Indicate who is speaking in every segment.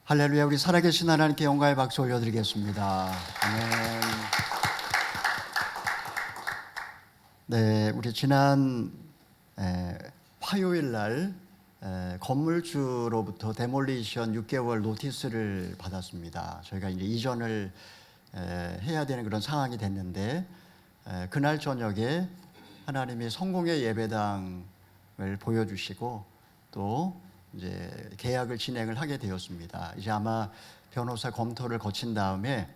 Speaker 1: 할렐루야. 우리 살아계신 하나님께 영광의 박수 올려드리겠습니다. 아멘. 네, 우리 지난 화요일 날 건물주로부터 데몰리션 6개월 노티스를 받았습니다. 저희가 이제 이전을 해야 되는 그런 상황이 됐는데 그날 저녁에 하나님이 성공의 예배당을 보여주시고 또 이제 계약을 진행을 하게 되었습니다. 이제 아마 변호사 검토를 거친 다음에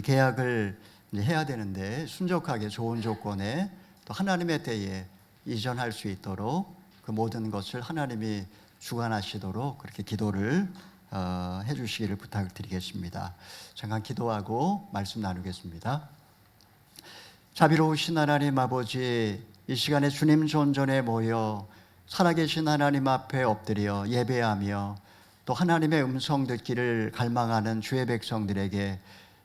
Speaker 1: 계약을 이제 해야 되는데 순적하게 좋은 조건에 또 하나님의 때에 이전할 수 있도록 그 모든 것을 하나님이 주관하시도록 그렇게 기도를 해주시기를 부탁을 드리겠습니다. 잠깐 기도하고 말씀 나누겠습니다. 자비로우신 하나님 아버지, 이 시간에 주님 존전에 모여 살아계신 하나님 앞에 엎드려 예배하며 또 하나님의 음성 듣기를 갈망하는 주의 백성들에게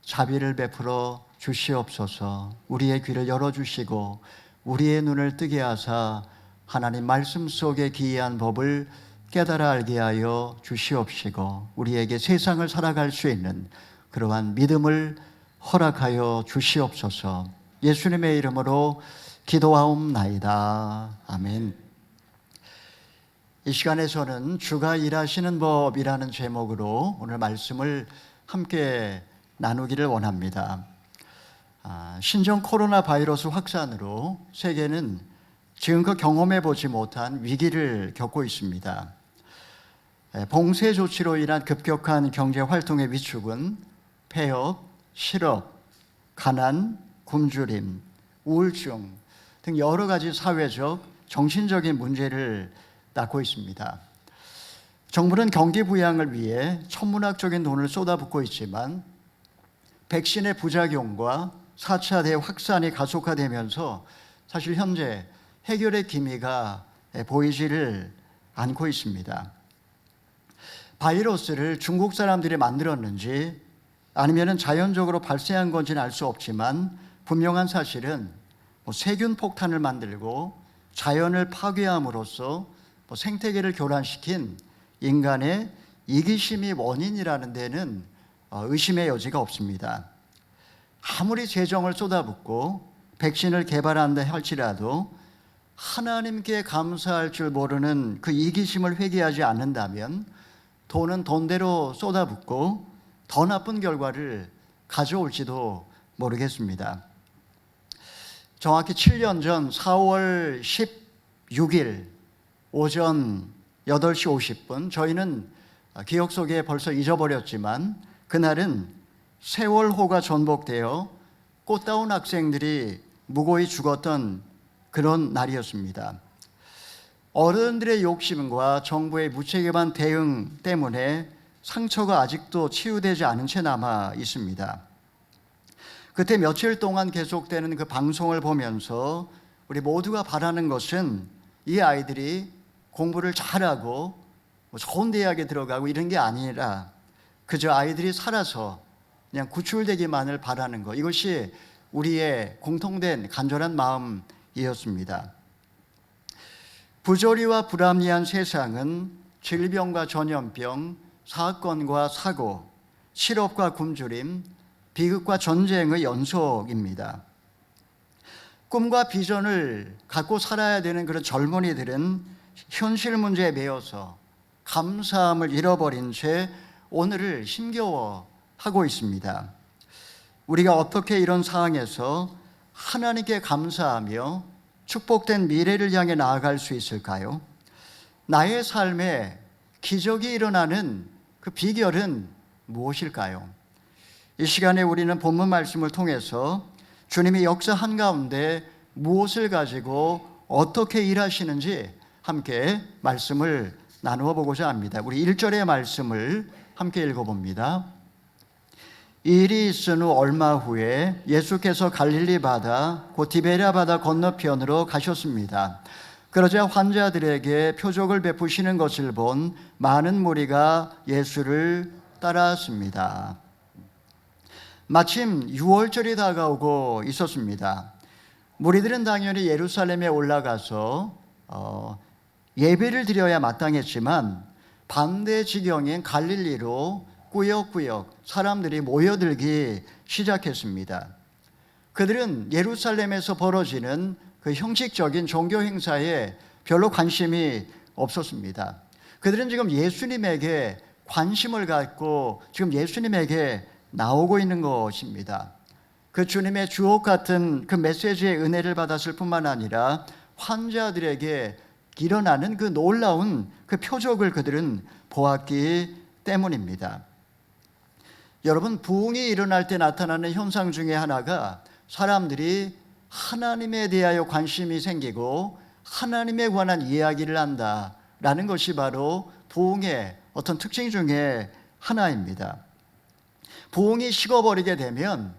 Speaker 1: 자비를 베풀어 주시옵소서. 우리의 귀를 열어주시고 우리의 눈을 뜨게 하사 하나님 말씀 속의 기이한 법을 깨달아 알게 하여 주시옵시고 우리에게 세상을 살아갈 수 있는 그러한 믿음을 허락하여 주시옵소서. 예수님의 이름으로 기도하옵나이다. 아멘. 이 시간에 저는 주가 일하시는 법이라는 제목으로 오늘 말씀을 함께 나누기를 원합니다. 신종 코로나 바이러스 확산으로 세계는 지금껏 경험해 보지 못한 위기를 겪고 있습니다. 봉쇄 조치로 인한 급격한 경제 활동의 위축은 폐업, 실업, 가난, 굶주림, 우울증 등 여러 가지 사회적, 정신적인 문제를 낳고 있습니다. 정부는 경기 부양을 위해 천문학적인 돈을 쏟아붓고 있지만 백신의 부작용과 4차 대확산이 가속화되면서 사실 현재 해결의 기미가 보이지를 않고 있습니다. 바이러스를 중국 사람들이 만들었는지 아니면 자연적으로 발생한 건지는 알 수 없지만 분명한 사실은 세균 폭탄을 만들고 자연을 파괴함으로써 생태계를 교란시킨 인간의 이기심이 원인이라는 데는 의심의 여지가 없습니다. 아무리 재정을 쏟아붓고 백신을 개발한다 할지라도 하나님께 감사할 줄 모르는 그 이기심을 회개하지 않는다면 돈은 돈대로 쏟아붓고 더 나쁜 결과를 가져올지도 모르겠습니다. 정확히 7년 전 4월 16일 오전 8시 50분, 저희는 기억 속에 벌써 잊어버렸지만 그날은 세월호가 전복되어 꽃다운 학생들이 무고히 죽었던 그런 날이었습니다. 어른들의 욕심과 정부의 무책임한 대응 때문에 상처가 아직도 치유되지 않은 채 남아 있습니다. 그때 며칠 동안 계속되는 그 방송을 보면서 우리 모두가 바라는 것은 이 아이들이 공부를 잘하고 좋은 대학에 들어가고 이런 게 아니라 그저 아이들이 살아서 그냥 구출되기만을 바라는 것, 이것이 우리의 공통된 간절한 마음이었습니다. 부조리와 불합리한 세상은 질병과 전염병, 사건과 사고, 실업과 굶주림, 비극과 전쟁의 연속입니다. 꿈과 비전을 갖고 살아야 되는 그런 젊은이들은 현실 문제에 매여서 감사함을 잃어버린 채 오늘을 힘겨워하고 있습니다. 우리가 어떻게 이런 상황에서 하나님께 감사하며 축복된 미래를 향해 나아갈 수 있을까요? 나의 삶에 기적이 일어나는 그 비결은 무엇일까요? 이 시간에 우리는 본문 말씀을 통해서 주님이 역사 한가운데 무엇을 가지고 어떻게 일하시는지 함께 말씀을 나누어 보고자 합니다. 우리 1절의 말씀을 함께 읽어봅니다. 이 일이 있은 후 얼마 후에 예수께서 갈릴리 바다 곧 디베랴 바다 건너편으로 가셨습니다. 그러자 환자들에게 표적을 베푸시는 것을 본 많은 무리가 예수를 따랐습니다. 마침 6월절이 다가오고 있었습니다. 무리들은 당연히 예루살렘에 올라가서 예배를 드려야 마땅했지만 반대 지경인 갈릴리로 꾸역꾸역 사람들이 모여들기 시작했습니다. 그들은 예루살렘에서 벌어지는 그 형식적인 종교 행사에 별로 관심이 없었습니다. 그들은 지금 예수님에게 관심을 갖고 지금 예수님에게 나오고 있는 것입니다. 그 주님의 주옥 같은 그 메시지의 은혜를 받았을 뿐만 아니라 환자들에게 일어나는 그 놀라운 그 표적을 그들은 보았기 때문입니다. 여러분, 부흥이 일어날 때 나타나는 현상 중에 하나가 사람들이 하나님에 대하여 관심이 생기고 하나님에 관한 이야기를 한다라는 것이 바로 부흥의 어떤 특징 중에 하나입니다. 부흥이 식어버리게 되면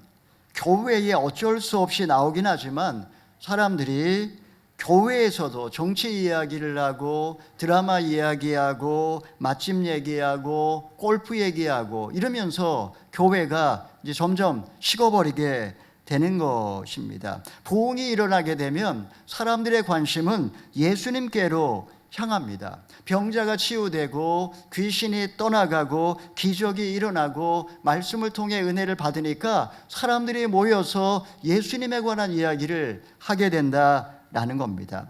Speaker 1: 교회에 어쩔 수 없이 나오긴 하지만 사람들이 교회에서도 정치 이야기를 하고 드라마 이야기하고 맛집 얘기하고 골프 얘기하고 이러면서 교회가 이제 점점 식어버리게 되는 것입니다. 부흥이 일어나게 되면 사람들의 관심은 예수님께로 향합니다. 병자가 치유되고 귀신이 떠나가고 기적이 일어나고 말씀을 통해 은혜를 받으니까 사람들이 모여서 예수님에 관한 이야기를 하게 된다라는 겁니다.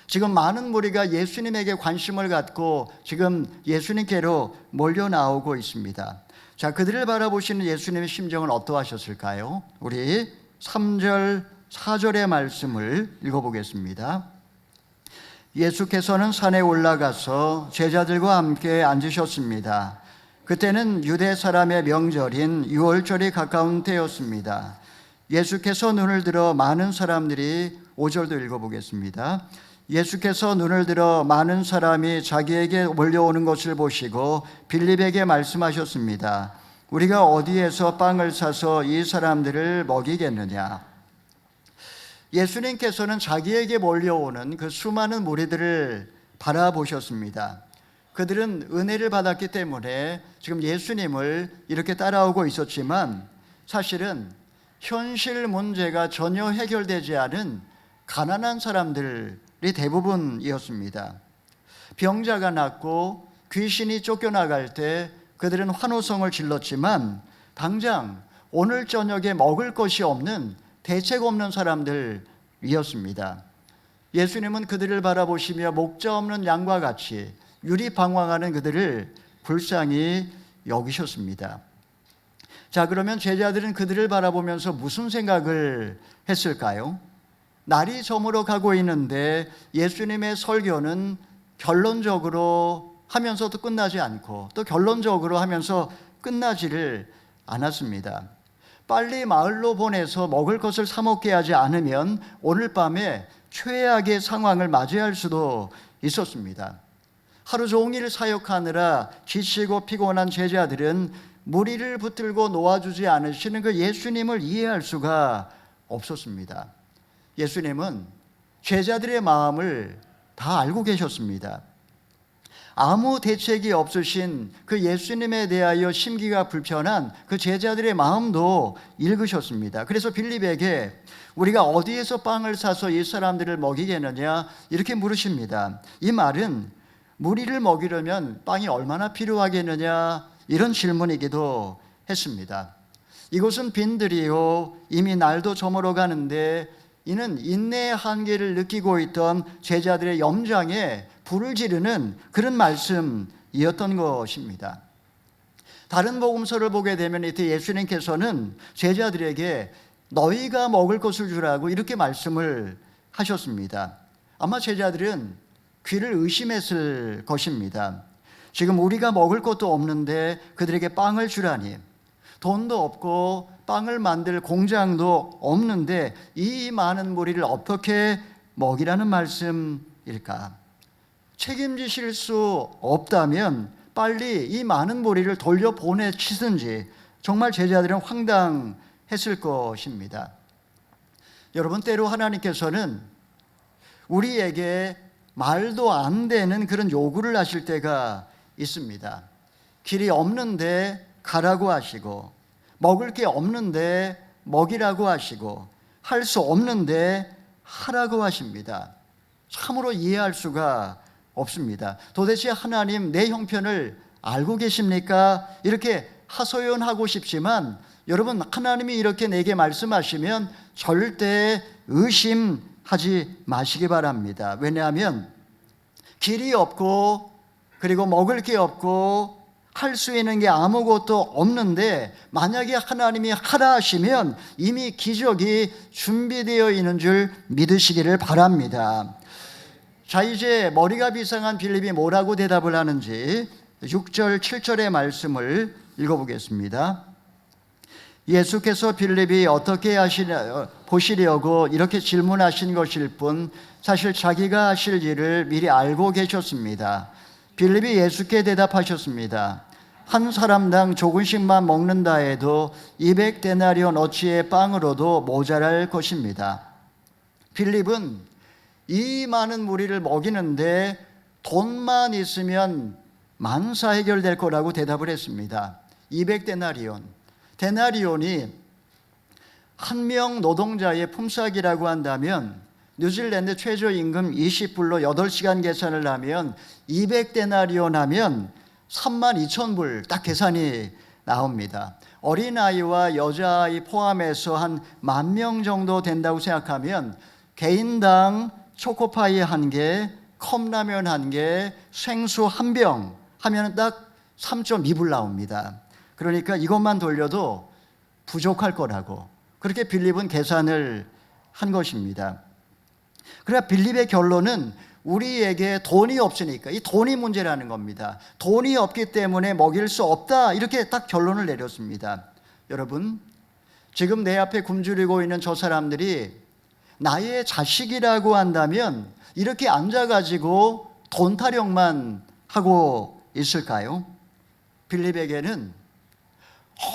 Speaker 1: 지금 많은 무리가 예수님에게 관심을 갖고 지금 예수님께로 몰려 나오고 있습니다. 자, 그들을 바라보시는 예수님의 심정은 어떠하셨을까요? 우리 3절, 4절의 말씀을 읽어보겠습니다. 예수께서는 산에 올라가서 제자들과 함께 앉으셨습니다. 그때는 유대 사람의 명절인 유월절이 가까운 때였습니다. 예수께서 눈을 들어 많은 사람들이 5절도 읽어보겠습니다. 예수께서 눈을 들어 많은 사람이 자기에게 몰려오는 것을 보시고 빌립에게 말씀하셨습니다. 우리가 어디에서 빵을 사서 이 사람들을 먹이겠느냐? 예수님께서는 자기에게 몰려오는 그 수많은 무리들을 바라보셨습니다. 그들은 은혜를 받았기 때문에 지금 예수님을 이렇게 따라오고 있었지만 사실은 현실 문제가 전혀 해결되지 않은 가난한 사람들이 대부분이었습니다. 병자가 낫고 귀신이 쫓겨나갈 때 그들은 환호성을 질렀지만 당장 오늘 저녁에 먹을 것이 없는 대책 없는 사람들이었습니다. 예수님은 그들을 바라보시며 목자 없는 양과 같이 유리방황하는 그들을 불쌍히 여기셨습니다. 자, 그러면 제자들은 그들을 바라보면서 무슨 생각을 했을까요? 날이 저물어 가고 있는데 예수님의 설교는 결론적으로 하면서도 끝나지 않고 또 결론적으로 하면서 끝나지를 않았습니다. 빨리 마을로 보내서 먹을 것을 사 먹게 하지 않으면 오늘 밤에 최악의 상황을 맞이할 수도 있었습니다. 하루 종일 사역하느라 지치고 피곤한 제자들은 무리를 붙들고 놓아주지 않으시는 그 예수님을 이해할 수가 없었습니다. 예수님은 제자들의 마음을 다 알고 계셨습니다. 아무 대책이 없으신 그 예수님에 대하여 심기가 불편한 그 제자들의 마음도 읽으셨습니다. 그래서 빌립에게 우리가 어디에서 빵을 사서 이 사람들을 먹이겠느냐 이렇게 물으십니다. 이 말은 무리를 먹이려면 빵이 얼마나 필요하겠느냐 이런 질문이기도 했습니다. 이곳은 빈들이요 이미 날도 저물어 가는데 이는 인내의 한계를 느끼고 있던 제자들의 염장에 불을 지르는 그런 말씀이었던 것입니다. 다른 복음서를 보게 되면 이때 예수님께서는 제자들에게 너희가 먹을 것을 주라고 이렇게 말씀을 하셨습니다. 아마 제자들은 귀를 의심했을 것입니다. 지금 우리가 먹을 것도 없는데 그들에게 빵을 주라니, 돈도 없고 빵을 만들 공장도 없는데 이 많은 무리를 어떻게 먹이라는 말씀일까? 책임지실 수 없다면 빨리 이 많은 무리를 돌려보내치든지 정말 제자들은 황당했을 것입니다. 여러분, 때로 하나님께서는 우리에게 말도 안 되는 그런 요구를 하실 때가 있습니다. 길이 없는데 가라고 하시고, 먹을 게 없는데 먹이라고 하시고, 할 수 없는데 하라고 하십니다. 참으로 이해할 수가 없습니다. 도대체 하나님 내 형편을 알고 계십니까? 이렇게 하소연하고 싶지만 여러분, 하나님이 이렇게 내게 말씀하시면 절대 의심하지 마시기 바랍니다. 왜냐하면 길이 없고 그리고 먹을 게 없고 할 수 있는 게 아무것도 없는데 만약에 하나님이 하라 하시면 이미 기적이 준비되어 있는 줄 믿으시기를 바랍니다. 자, 이제 머리가 비상한 빌립이 뭐라고 대답을 하는지 6절 7절의 말씀을 읽어보겠습니다. 예수께서 빌립이 어떻게 보시려고 이렇게 질문하신 것일 뿐 사실 자기가 하실 일을 미리 알고 계셨습니다. 빌립이 예수께 대답하셨습니다. 한 사람당 조금씩만 먹는다 해도 200데나리온 어치의 빵으로도 모자랄 것입니다. 빌립은 이 많은 무리를 먹이는데 돈만 있으면 만사 해결될 거라고 대답을 했습니다. 200데나리온. 데나리온이 한 명 노동자의 품삯이라고 한다면 뉴질랜드 최저임금 20불로 8시간 계산을 하면 200데나리온 하면 32,000불 딱 계산이 나옵니다. 어린아이와 여자아이 포함해서 한 10,000명 정도 된다고 생각하면 개인당 초코파이 1개, 컵라면 1개, 생수 1병 하면 딱 3.2불 나옵니다. 그러니까 이것만 돌려도 부족할 거라고 그렇게 빌립은 계산을 한 것입니다. 그러나 빌립의 결론은 우리에게 돈이 없으니까 이 돈이 문제라는 겁니다. 돈이 없기 때문에 먹일 수 없다 이렇게 딱 결론을 내렸습니다. 여러분, 지금 내 앞에 굶주리고 있는 저 사람들이 나의 자식이라고 한다면 이렇게 앉아가지고 돈 타령만 하고 있을까요? 빌립에게는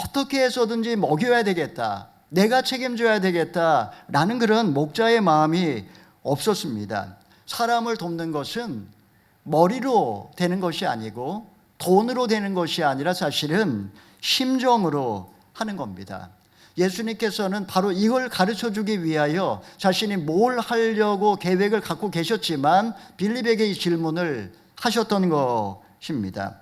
Speaker 1: 어떻게 해서든지 먹여야 되겠다, 내가 책임져야 되겠다라는 그런 목자의 마음이 없었습니다. 사람을 돕는 것은 머리로 되는 것이 아니고 돈으로 되는 것이 아니라 사실은 심정으로 하는 겁니다. 예수님께서는 바로 이걸 가르쳐주기 위하여 자신이 뭘 하려고 계획을 갖고 계셨지만 빌립에게 이 질문을 하셨던 것입니다.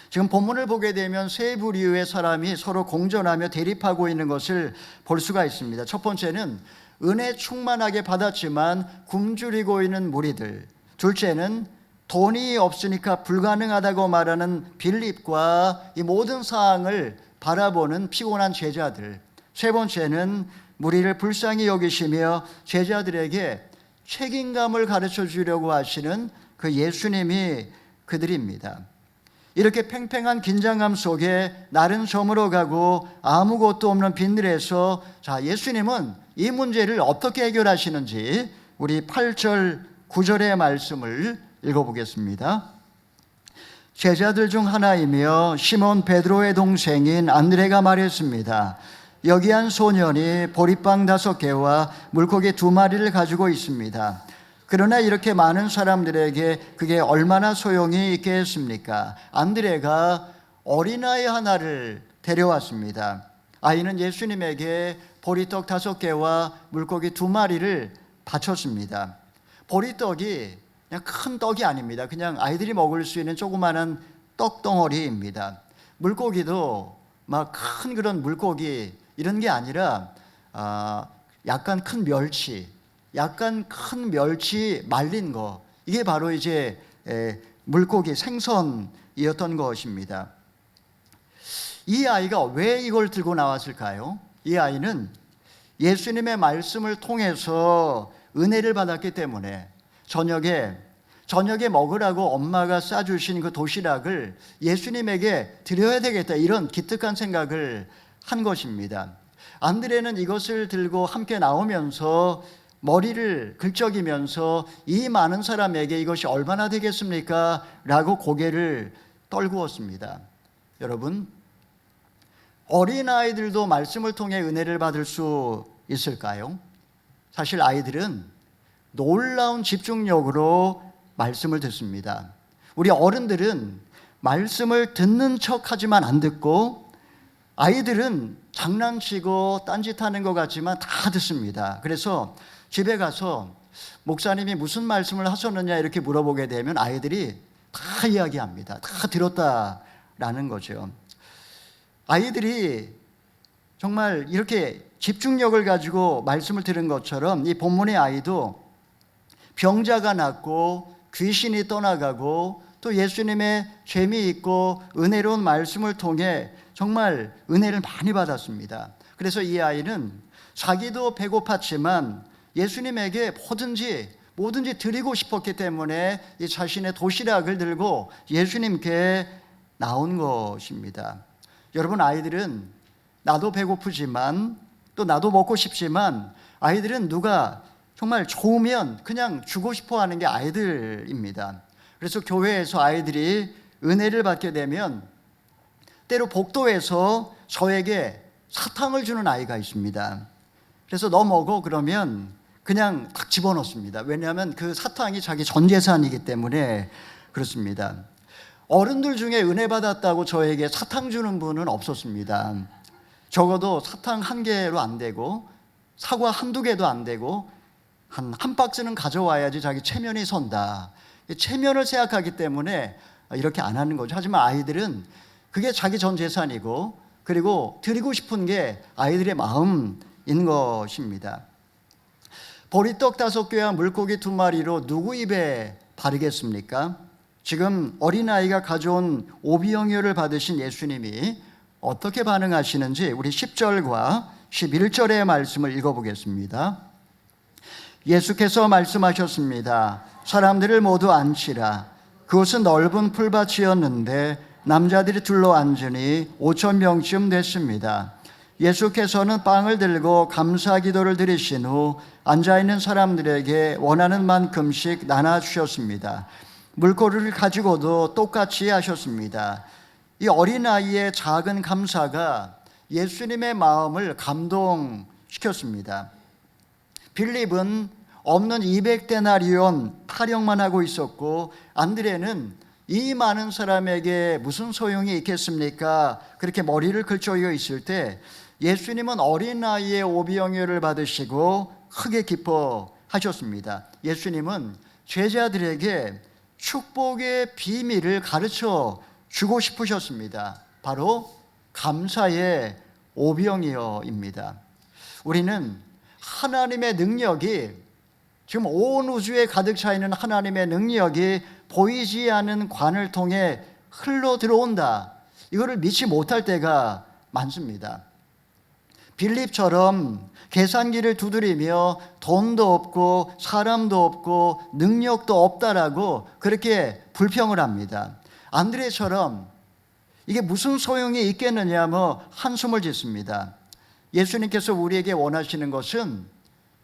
Speaker 1: 지금 본문을 보게 되면 세 부류의 사람이 서로 공존하며 대립하고 있는 것을 볼 수가 있습니다. 첫 번째는 은혜 충만하게 받았지만 굶주리고 있는 무리들, 둘째는 돈이 없으니까 불가능하다고 말하는 빌립과 이 모든 사항을 바라보는 피곤한 제자들, 세 번째는 무리를 불쌍히 여기시며 제자들에게 책임감을 가르쳐 주려고 하시는 그 예수님이 그들입니다. 이렇게 팽팽한 긴장감 속에 날은 저물어 가고 아무것도 없는 빈들에서 자, 예수님은 이 문제를 어떻게 해결하시는지 우리 8절 9절의 말씀을 읽어보겠습니다. 제자들 중 하나이며 시몬 베드로의 동생인 안드레가 말했습니다. 여기 한 소년이 보리빵 5개와 물고기 2마리를 가지고 있습니다. 그러나 이렇게 많은 사람들에게 그게 얼마나 소용이 있겠습니까? 안드레가 어린아이 하나를 데려왔습니다. 아이는 예수님에게 보리떡 5개와 물고기 2마리를 바쳤습니다. 보리떡이 그냥 큰 떡이 아닙니다. 그냥 아이들이 먹을 수 있는 조그마한 떡덩어리입니다. 물고기도 막 큰 그런 물고기 이런 게 아니라 약간 큰 멸치, 말린 거, 이게 바로 이제 물고기 생선이었던 것입니다. 이 아이가 왜 이걸 들고 나왔을까요? 이 아이는 예수님의 말씀을 통해서 은혜를 받았기 때문에 저녁에 먹으라고 엄마가 싸주신 그 도시락을 예수님에게 드려야 되겠다, 이런 기특한 생각을 한 것입니다. 안드레는 이것을 들고 함께 나오면서 머리를 긁적이면서 이 많은 사람에게 이것이 얼마나 되겠습니까? 라고 고개를 떨구었습니다. 여러분, 어린아이들도 말씀을 통해 은혜를 받을 수 있을까요? 사실 아이들은 놀라운 집중력으로 말씀을 듣습니다. 우리 어른들은 말씀을 듣는 척하지만 안 듣고, 아이들은 장난치고 딴짓하는 것 같지만 다 듣습니다. 그래서 집에 가서 목사님이 무슨 말씀을 하셨느냐 이렇게 물어보게 되면 아이들이 다 이야기합니다. 다 들었다라는 거죠. 아이들이 정말 이렇게 집중력을 가지고 말씀을 들은 것처럼 이 본문의 아이도 병자가 낫고 귀신이 떠나가고 또 예수님의 재미있고 은혜로운 말씀을 통해 정말 은혜를 많이 받았습니다. 그래서 이 아이는 자기도 배고팠지만 예수님에게 뭐든지 드리고 싶었기 때문에 이 자신의 도시락을 들고 예수님께 나온 것입니다. 여러분, 아이들은 나도 배고프지만 또 나도 먹고 싶지만 아이들은 누가 정말 좋으면 그냥 주고 싶어 하는 게 아이들입니다. 그래서 교회에서 아이들이 은혜를 받게 되면 때로 복도에서 저에게 사탕을 주는 아이가 있습니다. 그래서 너 먹어 그러면 그냥 딱 집어넣습니다. 왜냐하면 그 사탕이 자기 전 재산이기 때문에 그렇습니다. 어른들 중에 은혜 받았다고 저에게 사탕 주는 분은 없었습니다. 적어도 사탕 1개로 안 되고 사과 1-2개도 안 되고 한 박스는 가져와야지 자기 체면이 선다. 체면을 생각하기 때문에 이렇게 안 하는 거죠. 하지만 아이들은 그게 자기 전 재산이고 그리고 드리고 싶은 게 아이들의 마음인 것입니다. 보리떡 5개와 물고기 2마리로 누구 입에 바르겠습니까? 지금 어린아이가 가져온 오비영유를 받으신 예수님이 어떻게 반응하시는지 우리 10절과 11절의 말씀을 읽어보겠습니다. 예수께서 말씀하셨습니다. 사람들을 모두 앉히라. 그곳은 넓은 풀밭이었는데 남자들이 둘러앉으니 5,000명쯤 됐습니다. 예수께서는 빵을 들고 감사 기도를 드리신 후 앉아있는 사람들에게 원하는 만큼씩 나눠주셨습니다. 물고기를 가지고도 똑같이 하셨습니다. 이 어린아이의 작은 감사가 예수님의 마음을 감동시켰습니다. 빌립은 없는 200데나리온 타령만 하고 있었고 안드레는 이 많은 사람에게 무슨 소용이 있겠습니까? 그렇게 머리를 긁혀져 있을 때 예수님은 어린아이의 오비영유를 받으시고 크게 기뻐하셨습니다. 예수님은 제자들에게 축복의 비밀을 가르쳐 주고 싶으셨습니다. 바로 감사의 오병이어입니다. 우리는 하나님의 능력이 지금 온 우주에 가득 차 있는 하나님의 능력이 보이지 않는 관을 통해 흘러 들어온다. 이거를 믿지 못할 때가 많습니다. 빌립처럼 계산기를 두드리며 돈도 없고 사람도 없고 능력도 없다라고 그렇게 불평을 합니다. 안드레처럼 이게 무슨 소용이 있겠느냐 한숨을 짓습니다. 예수님께서 우리에게 원하시는 것은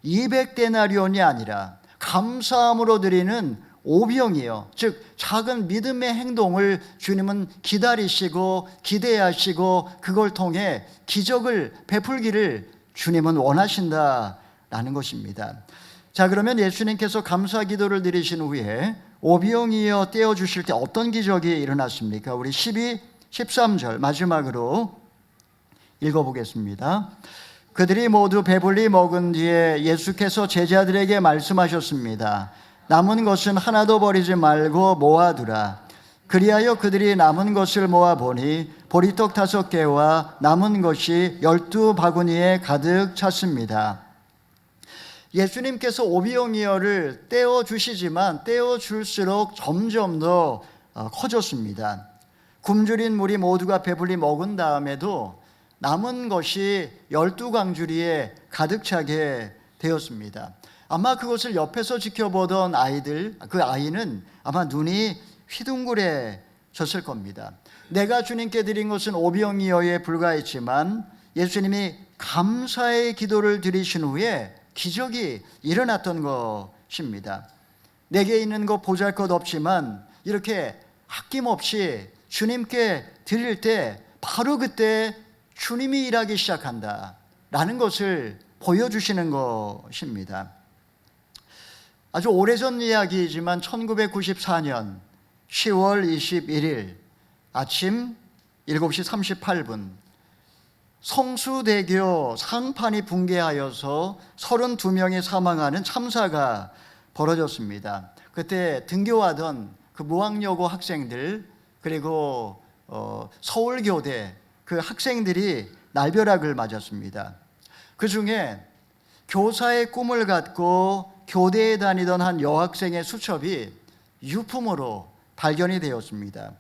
Speaker 1: 200데나리온이 아니라 감사함으로 드리는 오병이요, 즉 작은 믿음의 행동을 주님은 기다리시고 기대하시고 그걸 통해 기적을 베풀기를 주님은 원하신다라는 것입니다. 자, 그러면 예수님께서 감사 기도를 드리신 후에 오병이어 떼어주실 때 어떤 기적이 일어났습니까? 우리 12, 13절 마지막으로 읽어보겠습니다. 그들이 모두 배불리 먹은 뒤에 예수께서 제자들에게 말씀하셨습니다. 남은 것은 하나도 버리지 말고 모아두라. 그리하여 그들이 남은 것을 모아보니 보리떡 5개와 남은 것이 12바구니에 가득 찼습니다. 예수님께서 오비용이어를 떼어주시지만 떼어줄수록 점점 더 커졌습니다. 굶주린 무리 모두가 배불리 먹은 다음에도 남은 것이 12광주리에 가득 차게 되었습니다. 아마 그것을 옆에서 지켜보던 그 아이는 아마 눈이 휘둥그레졌을 겁니다. 내가 주님께 드린 것은 오병이어에 불과했지만 예수님이 감사의 기도를 드리신 후에 기적이 일어났던 것입니다. 내게 있는 것 보잘것없지만 이렇게 아낌없이 주님께 드릴 때 바로 그때 주님이 일하기 시작한다라는 것을 보여주시는 것입니다. 아주 오래전 이야기이지만 1994년 10월 21일 아침 7시 38분 성수대교 상판이 붕괴하여서 32명이 사망하는 참사가 벌어졌습니다. 그때 등교하던 그 무학여고 학생들, 그리고 서울교대 그 학생들이 날벼락을 맞았습니다. 그 중에 교사의 꿈을 갖고 교대에 다니던 한 여학생의 수첩이 유품으로 발견이 되었습니다.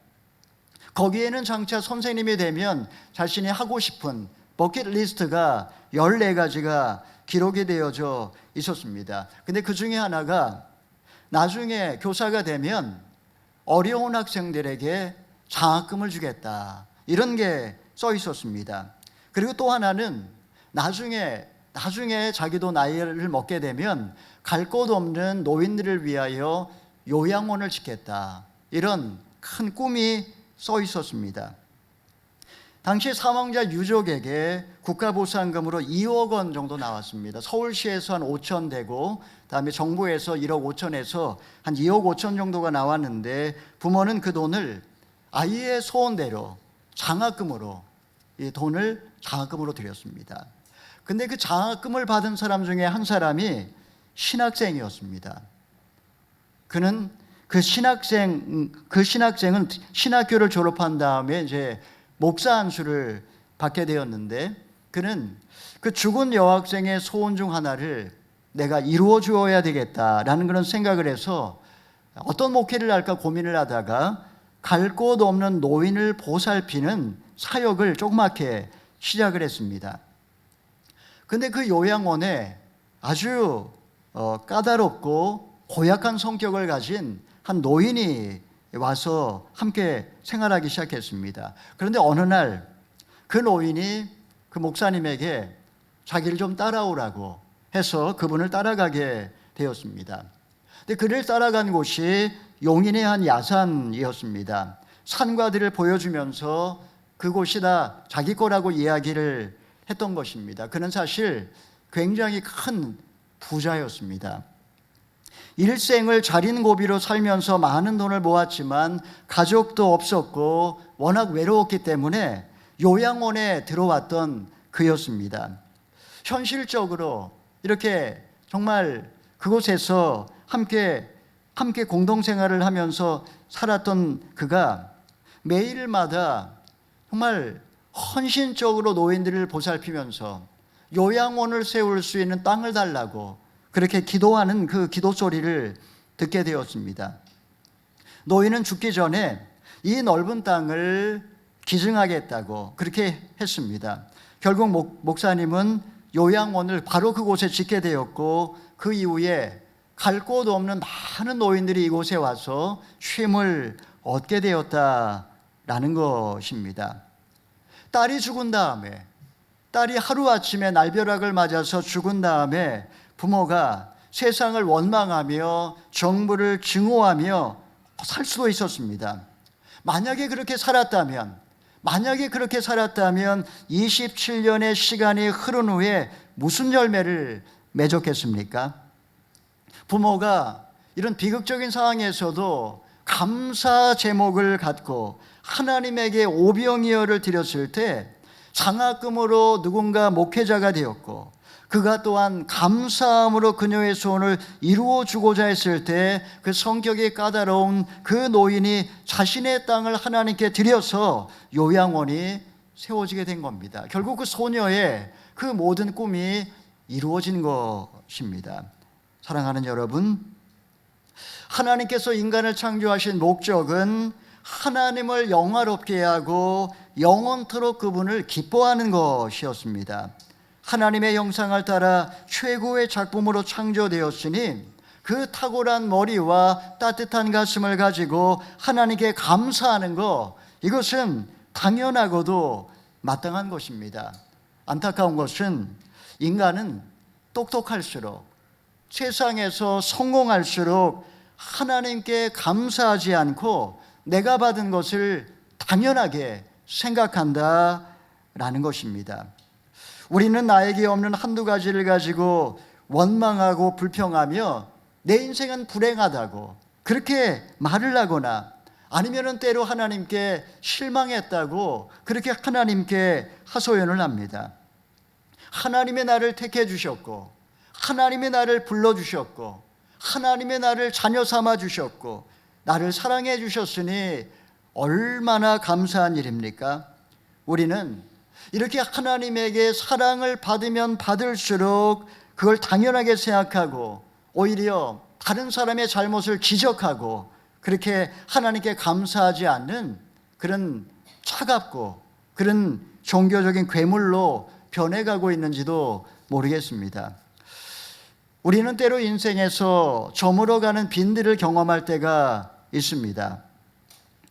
Speaker 1: 거기에는 장차 선생님이 되면 자신이 하고 싶은 버킷리스트가 14가지가 기록이 되어져 있었습니다. 근데 그 중에 하나가 나중에 교사가 되면 어려운 학생들에게 장학금을 주겠다, 이런 게 써 있었습니다. 그리고 또 하나는 나중에 자기도 나이를 먹게 되면 갈 곳 없는 노인들을 위하여 요양원을 짓겠다, 이런 큰 꿈이 써 있었습니다. 당시 사망자 유족에게 국가보상금으로 2억 원 정도 나왔습니다. 서울시에서 한 5천 되고, 그다음에 정부에서 1억 5천에서 한 2억 5천 정도가 나왔는데, 부모는 그 돈을 아이의 소원대로 장학금으로, 이 돈을 장학금으로 드렸습니다. 근데 그 장학금을 받은 사람 중에 한 사람이 신학생이었습니다. 그 신학생은 신학교를 졸업한 다음에 이제 목사 안수를 받게 되었는데, 그는 그 죽은 여학생의 소원 중 하나를 내가 이루어 주어야 되겠다라는 그런 생각을 해서 어떤 목회를 할까 고민을 하다가 갈 곳 없는 노인을 보살피는 사역을 조그맣게 시작을 했습니다. 근데 그 요양원에 아주 까다롭고 고약한 성격을 가진 한 노인이 와서 함께 생활하기 시작했습니다. 그런데 어느 날 그 노인이 그 목사님에게 자기를 좀 따라오라고 해서 그분을 따라가게 되었습니다. 근데 그를 따라간 곳이 용인의 한 야산이었습니다. 산과들을 보여주면서 그곳이 다 자기 거라고 이야기를 했던 것입니다. 그는 사실 굉장히 큰 부자였습니다. 일생을 자린고비로 살면서 많은 돈을 모았지만 가족도 없었고 워낙 외로웠기 때문에 요양원에 들어왔던 그였습니다. 현실적으로 이렇게 정말 그곳에서 함께 공동생활을 하면서 살았던 그가 매일마다 정말 헌신적으로 노인들을 보살피면서 요양원을 세울 수 있는 땅을 달라고 그렇게 기도하는 그 기도 소리를 듣게 되었습니다. 노인은 죽기 전에 이 넓은 땅을 기증하겠다고 그렇게 했습니다. 결국 목사님은 요양원을 바로 그곳에 짓게 되었고, 그 이후에 갈 곳 없는 많은 노인들이 이곳에 와서 쉼을 얻게 되었다라는 것입니다. 딸이 죽은 다음에, 딸이 하루아침에 날벼락을 맞아서 죽은 다음에 부모가 세상을 원망하며 정부를 증오하며 살 수도 있었습니다. 만약에 그렇게 살았다면 27년의 시간이 흐른 후에 무슨 열매를 맺었겠습니까? 부모가 이런 비극적인 상황에서도 감사 제목을 갖고 하나님에게 오병이어를 드렸을 때 장학금으로 누군가 목회자가 되었고, 그가 또한 감사함으로 그녀의 소원을 이루어 주고자 했을 때 그 성격이 까다로운 그 노인이 자신의 땅을 하나님께 드려서 요양원이 세워지게 된 겁니다. 결국 그 소녀의 그 모든 꿈이 이루어진 것입니다. 사랑하는 여러분, 하나님께서 인간을 창조하신 목적은 하나님을 영화롭게 하고 영원토록 그분을 기뻐하는 것이었습니다. 하나님의 형상을 따라 최고의 작품으로 창조되었으니 그 탁월한 머리와 따뜻한 가슴을 가지고 하나님께 감사하는 것, 이것은 당연하고도 마땅한 것입니다. 안타까운 것은 인간은 똑똑할수록, 세상에서 성공할수록 하나님께 감사하지 않고 내가 받은 것을 당연하게 생각한다라는 것입니다. 우리는 나에게 없는 한두 가지를 가지고 원망하고 불평하며 내 인생은 불행하다고 그렇게 말을 하거나, 아니면은 때로 하나님께 실망했다고 그렇게 하나님께 하소연을 합니다. 하나님의 나를 택해 주셨고, 하나님의 나를 불러 주셨고, 하나님의 나를 자녀 삼아 주셨고 나를 사랑해 주셨으니 얼마나 감사한 일입니까? 우리는 이렇게 하나님에게 사랑을 받으면 받을수록 그걸 당연하게 생각하고 오히려 다른 사람의 잘못을 지적하고 그렇게 하나님께 감사하지 않는 그런 차갑고 그런 종교적인 괴물로 변해가고 있는지도 모르겠습니다. 우리는 때로 인생에서 저물어가는 빈들을 경험할 때가 있습니다.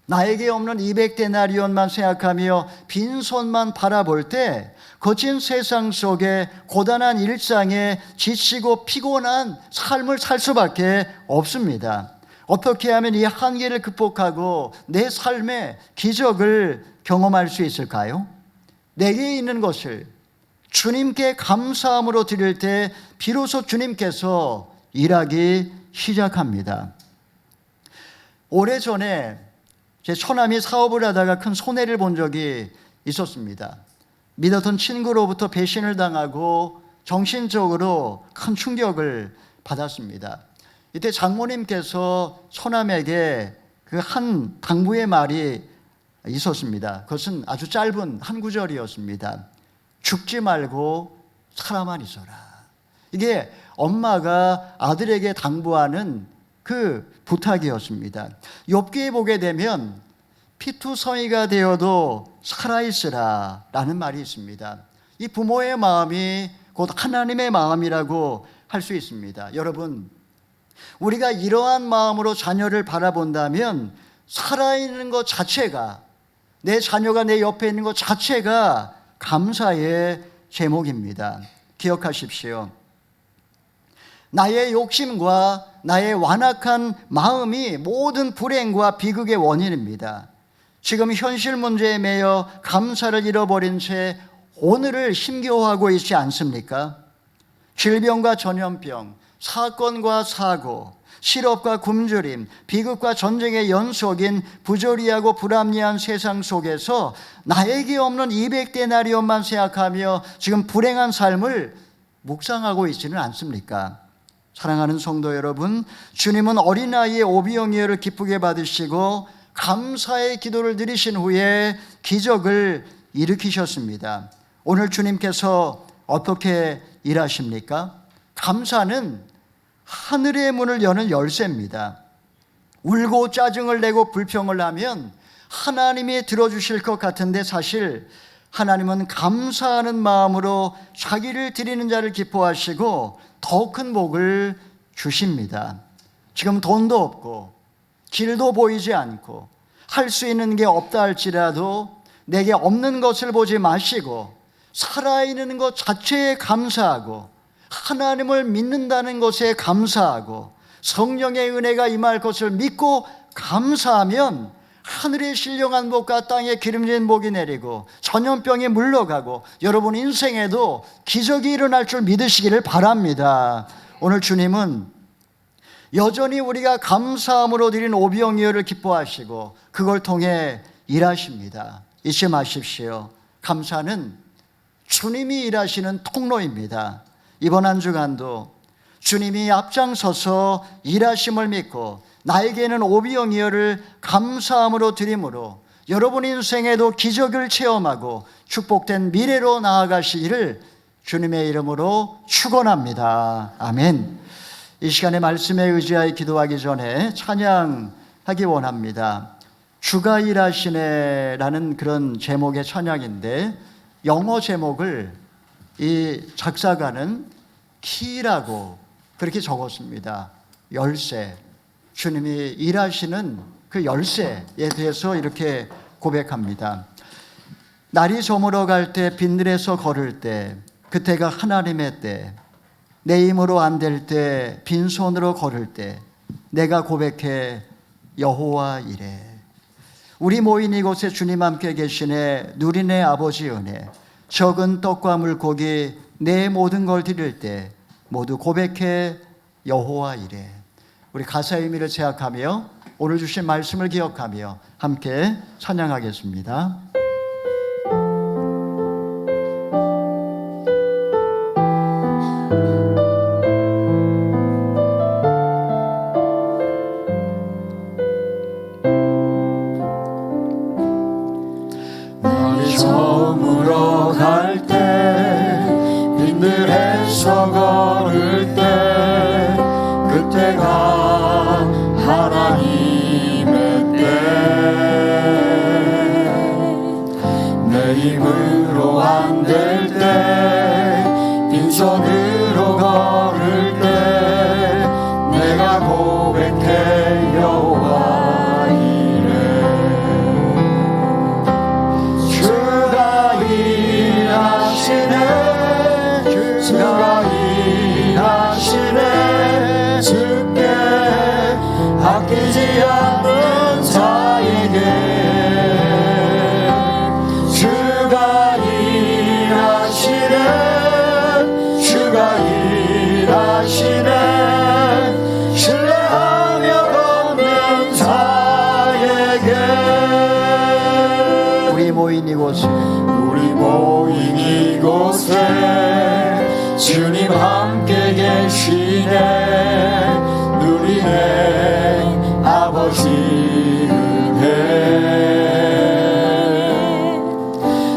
Speaker 1: 나에게 없는 200데나리온만 생각하며 빈손만 바라볼 때 거친 세상 속에 고단한 일상에 지치고 피곤한 삶을 살 수밖에 없습니다. 어떻게 하면 이 한계를 극복하고 내 삶의 기적을 경험할 수 있을까요? 내게 있는 것을 주님께 감사함으로 드릴 때 비로소 주님께서 일하기 시작합니다. 오래전에 제 처남이 사업을 하다가 큰 손해를 본 적이 있었습니다. 믿었던 친구로부터 배신을 당하고 정신적으로 큰 충격을 받았습니다. 이때 장모님께서 처남에게 그 한 당부의 말이 있었습니다. 그것은 아주 짧은 한 구절이었습니다. 죽지 말고 살아만 있어라. 이게 엄마가 아들에게 당부하는 그 부탁이었습니다. 욥기에 보게 되면 피투성이가 되어도 살아있으라 라는 말이 있습니다. 이 부모의 마음이 곧 하나님의 마음이라고 할 수 있습니다. 여러분, 우리가 이러한 마음으로 자녀를 바라본다면 살아있는 것 자체가, 내 자녀가 내 옆에 있는 것 자체가 감사의 제목입니다. 기억하십시오. 나의 욕심과 나의 완악한 마음이 모든 불행과 비극의 원인입니다. 지금 현실 문제에 매여 감사를 잃어버린 채 오늘을 힘겨워하고 있지 않습니까? 질병과 전염병, 사건과 사고, 실업과 굶주림, 비극과 전쟁의 연속인 부조리하고 불합리한 세상 속에서 나에게 없는 200데나리온만 생각하며 지금 불행한 삶을 묵상하고 있지는 않습니까? 사랑하는 성도 여러분, 주님은 어린아이의 오비영예를 기쁘게 받으시고 감사의 기도를 드리신 후에 기적을 일으키셨습니다. 오늘 주님께서 어떻게 일하십니까? 감사는 하늘의 문을 여는 열쇠입니다. 울고 짜증을 내고 불평을 하면 하나님이 들어주실 것 같은데 사실 하나님은 감사하는 마음으로 자기를 드리는 자를 기뻐하시고 더 큰 복을 주십니다. 지금 돈도 없고 길도 보이지 않고 할 수 있는 게 없다 할지라도 내게 없는 것을 보지 마시고 살아있는 것 자체에 감사하고 하나님을 믿는다는 것에 감사하고 성령의 은혜가 임할 것을 믿고 감사하면 하늘의 신령한 복과 땅에 기름진 복이 내리고 전염병이 물러가고 여러분 인생에도 기적이 일어날 줄 믿으시기를 바랍니다. 오늘 주님은 여전히 우리가 감사함으로 드린 오병이어를 기뻐하시고 그걸 통해 일하십니다. 잊지 마십시오. 감사는 주님이 일하시는 통로입니다. 이번 한 주간도 주님이 앞장서서 일하심을 믿고 나에게는 오병이어를 감사함으로 드림으로 여러분 인생에도 기적을 체험하고 축복된 미래로 나아가시기를 주님의 이름으로 축원합니다. 아멘. 이 시간에 말씀에 의지하여 기도하기 전에 찬양하기 원합니다. 주가 일하시네 라는 그런 제목의 찬양인데 영어 제목을 이 작사가는 키라고 그렇게 적었습니다. 열쇠, 주님이 일하시는 그 열쇠에 대해서 이렇게 고백합니다. 날이 저물어 갈 때 빈들에서 걸을 때 그때가 하나님의 때, 내 힘으로 안 될 때 빈손으로 걸을 때 내가 고백해 여호와 이래. 우리 모인 이곳에 주님 함께 계시네. 누리네 아버지 은혜. 적은 떡과 물고기 내 모든 걸 드릴 때 모두 고백해 여호와 이래. 우리 가사의 의미를 생각하며 오늘 주신 말씀을 기억하며 함께 찬양하겠습니다. 우리 모인 이곳에
Speaker 2: 주님 함께 계시네. 누리네 아버지 은혜.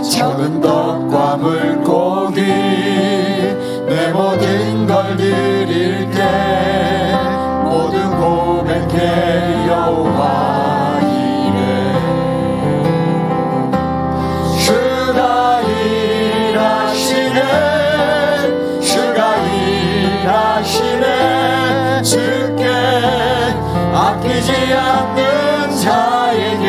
Speaker 2: 적은 떡과 물고기 내 모든 걸 드릴게. 모든 고백해 여호와 이래. 주가 일하시네. 주가 일하시네. 주께 아끼지 않는 자에게.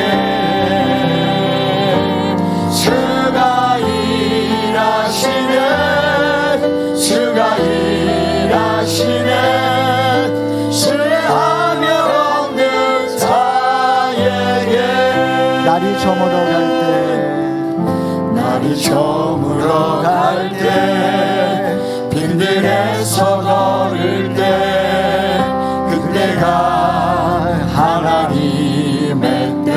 Speaker 2: 주가 일하시네. 주가 일하시네. 신뢰하며 얻는 자에게.
Speaker 1: 날이 저물어 갈 때
Speaker 2: 날이 저물어 갈 때 빈들에서 걸을 때 그때가 하나님의 때.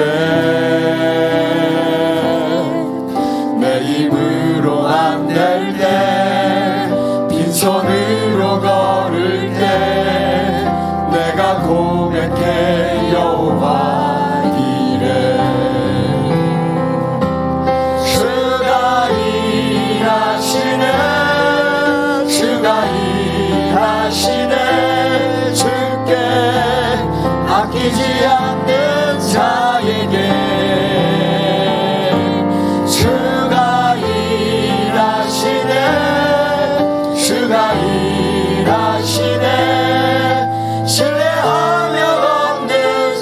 Speaker 2: 내 힘으로 안 될 때 빈손으로 걸을 때 내가 고백해 여호와 이래. 주가 일하시네. 주가 일하시네. 주께 아끼지 않는 자에게. 주가 일하시네. 주가 일하시네. 신뢰하며 얻는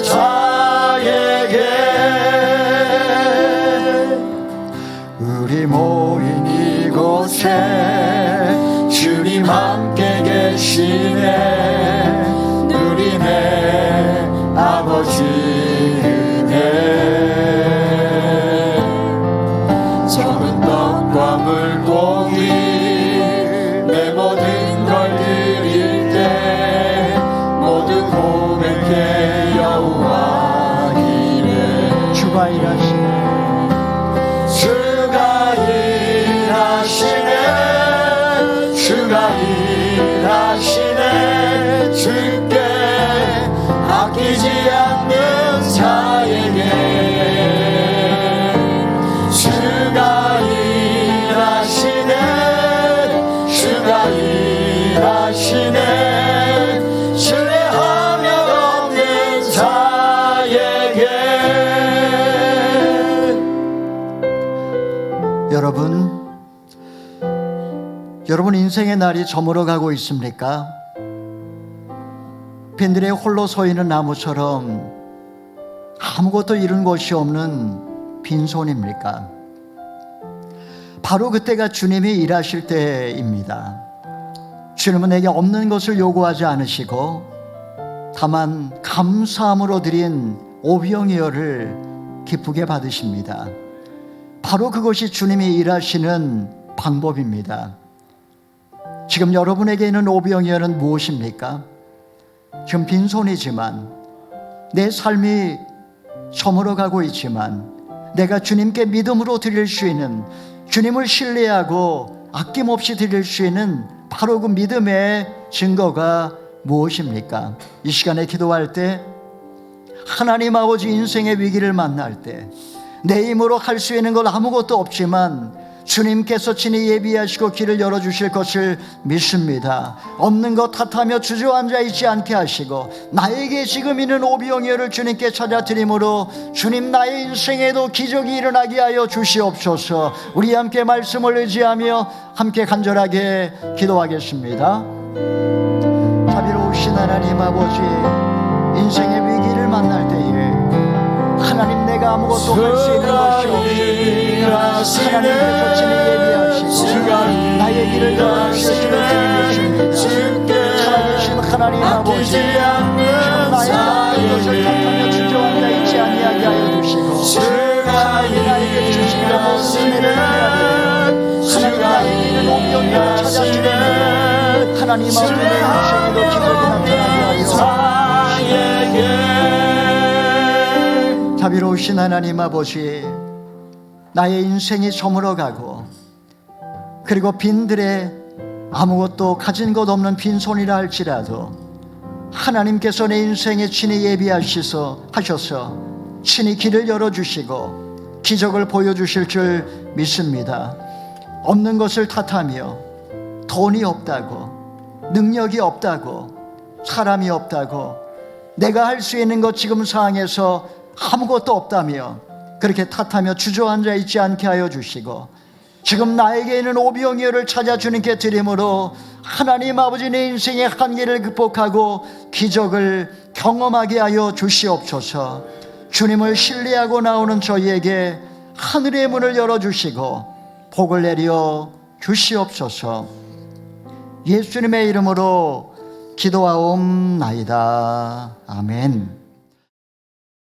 Speaker 2: 자에게.
Speaker 1: 우리 모인 이곳에
Speaker 2: 주님 함께 계시네. 누리네 아버지 은혜. 적은 떡과 물고기 내 모든 걸 드릴 때 모든 고백해 여호와 이래.
Speaker 1: 주가 일하시네.
Speaker 2: 주가 일하시네. 주가 일하시네. 주께 아끼지 않는 자에게. 주가 일하시네. 주가 일하시네. 신뢰하며 얻는 자에게.
Speaker 1: 여러분 인생의 날이 저물어 가고 있습니까? 빈들에 홀로 서 있는 나무처럼 아무것도 이룬 것이 없는 빈손입니까? 바로 그때가 주님이 일하실 때입니다. 주님은 내게 없는 것을 요구하지 않으시고 다만 감사함으로 드린 오병이어를 기쁘게 받으십니다. 바로 그것이 주님이 일하시는 방법입니다. 지금 여러분에게 있는 오병이어는 무엇입니까? 지금 빈손이지만 내 삶이 저물어가고 있지만 내가 주님께 믿음으로 드릴 수 있는, 주님을 신뢰하고 아낌없이 드릴 수 있는 바로 그 믿음의 증거가 무엇입니까? 이 시간에 기도할 때, 하나님 아버지 인생의 위기를 만날 때 내 힘으로 할 수 있는 걸 아무것도 없지만 주님께서 친히 예비하시고 길을 열어주실 것을 믿습니다. 없는 것 탓하며 주저앉아 있지 않게 하시고 나에게 지금 있는 오병이어를 주님께 찾아드림으로 주님 나의 인생에도 기적이 일어나게 하여 주시옵소서. 우리 함께 말씀을 의지하며 함께 간절하게 기도하겠습니다. 자비로우신 하나님 아버지, 인생의 위기를 만날 때에 하나님 내가 아무것도 할 수 있는 것이 없으니 하나님께서 친히 예비하시고 나의 길을 열어주시는 주님이십니다. 살아계신 하나님 아버지, 지금 나의 모든 것을 탓하며 주저앉아 있지 아니하게 하여 주시고 하나님 나에게 주시는 모든 은혜를 기하되 하나님 나에게 있는 오병이어를 찾아주시는 하나님 아버지 내 인생에도 기적이 나타나게 하여 자비로우신 하나님 아버지, 나의 인생이 저물어가고, 그리고 빈들에 아무것도 가진 것 없는 빈손이라 할지라도 하나님께서 내 인생에 친히 예비하셔서 친히 길을 열어주시고 기적을 보여주실 줄 믿습니다. 없는 것을 탓하며 돈이 없다고, 능력이 없다고, 사람이 없다고, 내가 할 수 있는 것 지금 상황에서 아무것도 없다며 그렇게 탓하며 주저앉아 있지 않게 하여 주시고, 지금 나에게 있는 오병이어를 찾아 주님께 드림으로 하나님 아버지 내 인생의 한계를 극복하고 기적을 경험하게 하여 주시옵소서. 주님을 신뢰하고 나오는 저희에게 하늘의 문을 열어주시고 복을 내려 주시옵소서. 예수님의 이름으로 기도하옵나이다. 아멘.